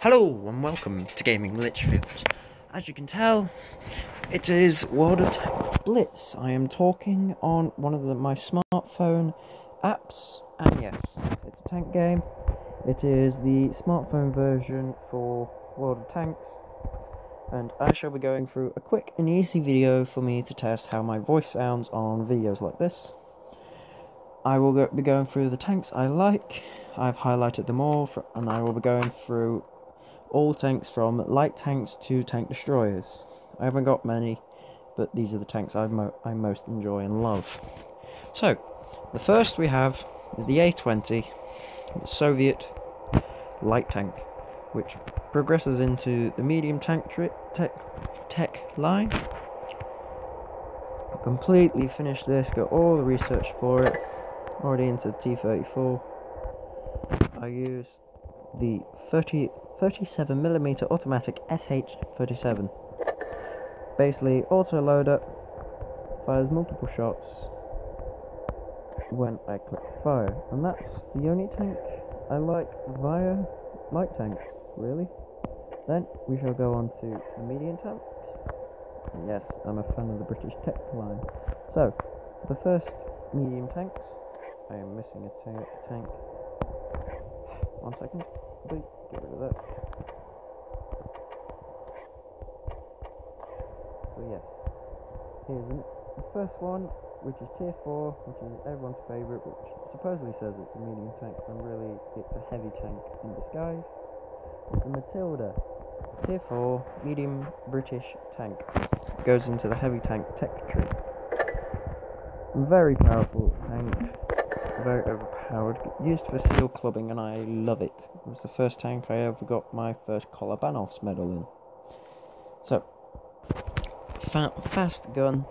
Hello and welcome to Gaming Litchfield. As you can tell, it is World of Tanks Blitz. I am talking on one of my smartphone apps, and yes, it's a tank game. It is the smartphone version for World of Tanks, and I shall be going through a quick and easy video for me to test how my voice sounds on videos like this. I will be going through the tanks I like. I've highlighted them all, and I will be going through all tanks from light tanks to tank destroyers. I haven't got many, but these are the tanks I most enjoy and love. So, the first we have is the A-20, the Soviet light tank, which progresses into the medium tank tech line. I completely finished this, got all the research for it, already into the T-34. I use the 37mm automatic SH-37. Basically, auto-loader fires multiple shots when I click fire, and that's the only tank I like via light tanks, really. Then we shall go on to the medium tanks. And yes, I'm a fan of the British tech line. So, the first medium tanks, I am missing a tank. 1 second. Get rid of that. So yeah, here's the first one, which is Tier 4, which is everyone's favourite, which supposedly says it's a medium tank, when really it's a heavy tank in disguise. It's the Matilda, Tier 4, medium British tank. Goes into the heavy tank tech tree. Very powerful tank, very overpowered, used for seal clubbing, and I love it. It was the first tank I ever got my first Kolobanov's medal in. So, fast gun,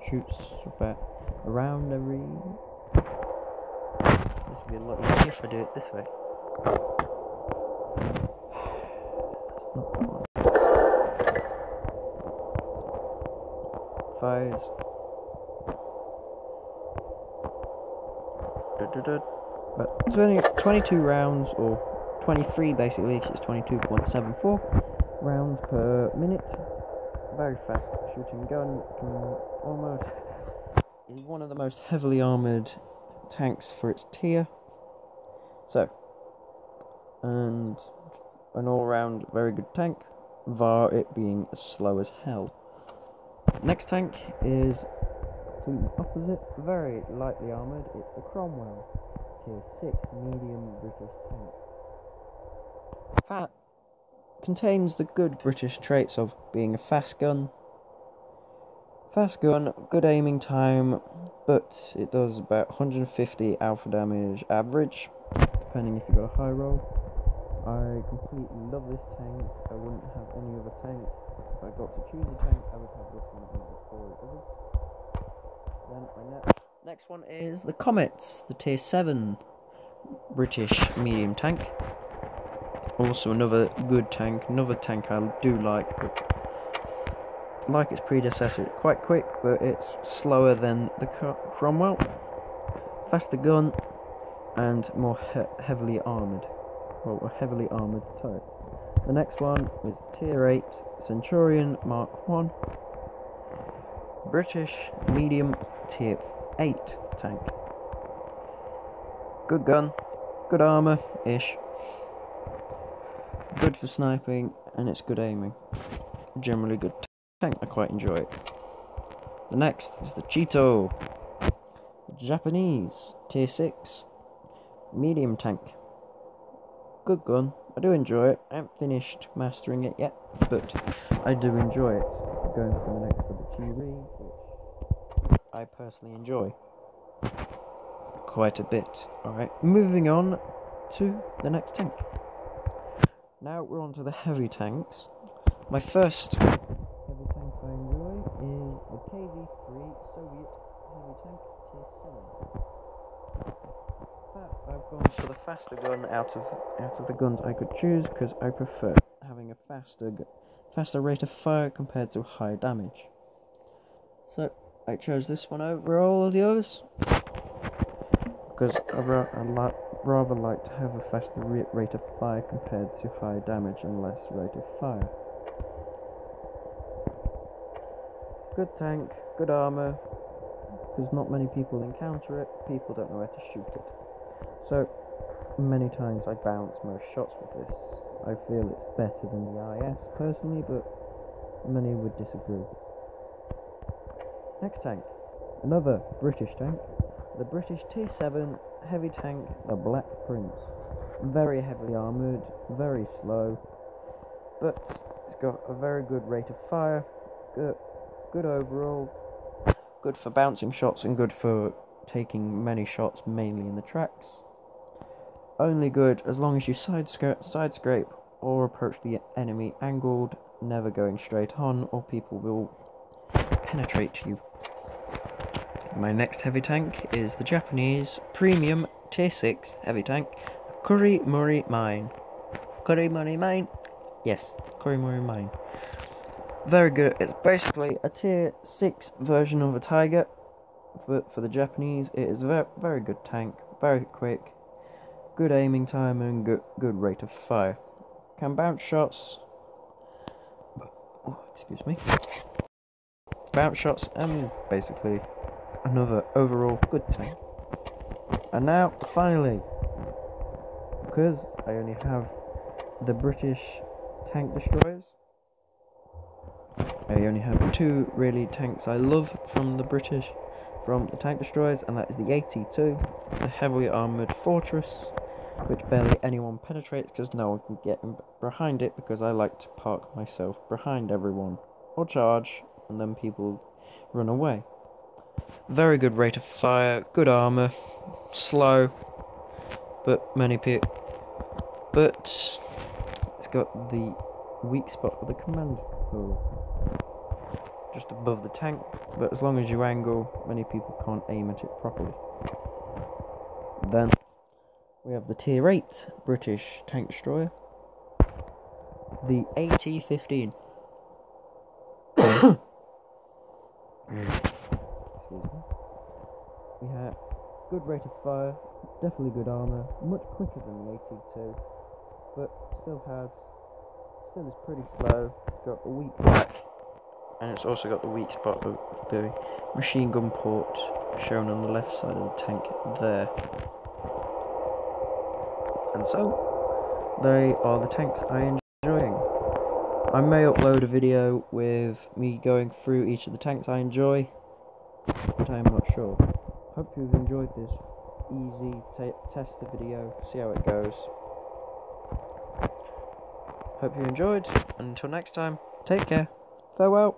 shoots about around every... This would be a lot easier if I do it this way. It's not that one. Fires. But it's only 22 rounds, or 23 basically, because it's 22.74 rounds per minute. Very fast shooting gun, is one of the most heavily armoured tanks for its tier. So, and an all-round very good tank, bar it being slow as hell. Next tank is completely opposite, very lightly armoured. It's the Cromwell, Tier 6 medium British tank. Contains the good British traits of being a fast gun, good aiming time, but it does about 150 alpha damage average, depending if you've got a high roll. I completely love this tank. I wouldn't have any other tank. If I got to choose a tank, I would have this one over all the others. Then my next one is the Comets, the Tier 7 British medium tank. Also another good tank, another tank I do like, but like its predecessor, it's quite quick, but it's slower than the Cromwell. Faster gun, and more heavily armoured. Well, a heavily armoured turret. The next one is Tier 8 Centurion Mark 1. British medium Tier 8 tank. Good gun, good armour-ish. Good for sniping, and it's good aiming. Generally good tank, I quite enjoy it. The next is the Cheeto, Japanese Tier 6 medium tank. Good gun, I do enjoy it. I haven't finished mastering it yet, but I do enjoy it. Going for the next for the TV, which I personally enjoy quite a bit. Alright, moving on to the next tank. Now we're on to the heavy tanks. My first heavy tank I enjoy is the KV-3 Soviet heavy tank Tier 7. But I've gone for the faster gun out of the guns I could choose, because I prefer having a faster rate of fire compared to high damage. So I chose this one over all of the others, because rather like to have a faster rate of fire compared to higher damage and less rate of fire. Good tank, good armour, because not many people encounter it, people don't know where to shoot it. So, many times I bounce most shots with this. I feel it's better than the IS personally, but many would disagree. Next tank, another British tank, the British T7 heavy tank, the Black Prince. Very heavily armoured, very slow, but it's got a very good rate of fire, good overall, good for bouncing shots and good for taking many shots, mainly in the tracks. Only good as long as you side scrape or approach the enemy angled, never going straight on, or people will penetrate you. My next heavy tank is the Japanese Premium Tier 6 heavy tank, Kurimori Mine. Kurimori Mine? Yes, Kurimori Mine. Very good. It's basically a Tier 6 version of a Tiger for the Japanese. It is a very good tank, very quick, good aiming time and good rate of fire. Can bounce shots. Oh, excuse me. Bounce shots and basically another overall good tank. And now, finally, because I only have the British tank destroyers, I only have two really tanks I love from the tank destroyers, and that is the AT2, the heavily armoured fortress, which barely anyone penetrates because no one can get behind it, because I like to park myself behind everyone, or charge, and then people run away. Very good rate of fire, good armour, slow, but it's got the weak spot for the command pool, just above the tank, but as long as you angle, many people can't aim at it properly. Then we have the Tier 8 British tank destroyer, the AT-15. Excuse me. We have good rate of fire, definitely good armour, much quicker than the AT-2, but still is pretty slow. It's got a weak back, and it's also got the weak spot of the machine gun port shown on the left side of the tank there. And so, they are the tanks I am enjoying. I may upload a video with me going through each of the tanks I enjoy, but I am not sure. Hope you've enjoyed this easy tester video, see how it goes. Hope you enjoyed, and until next time, take care, farewell.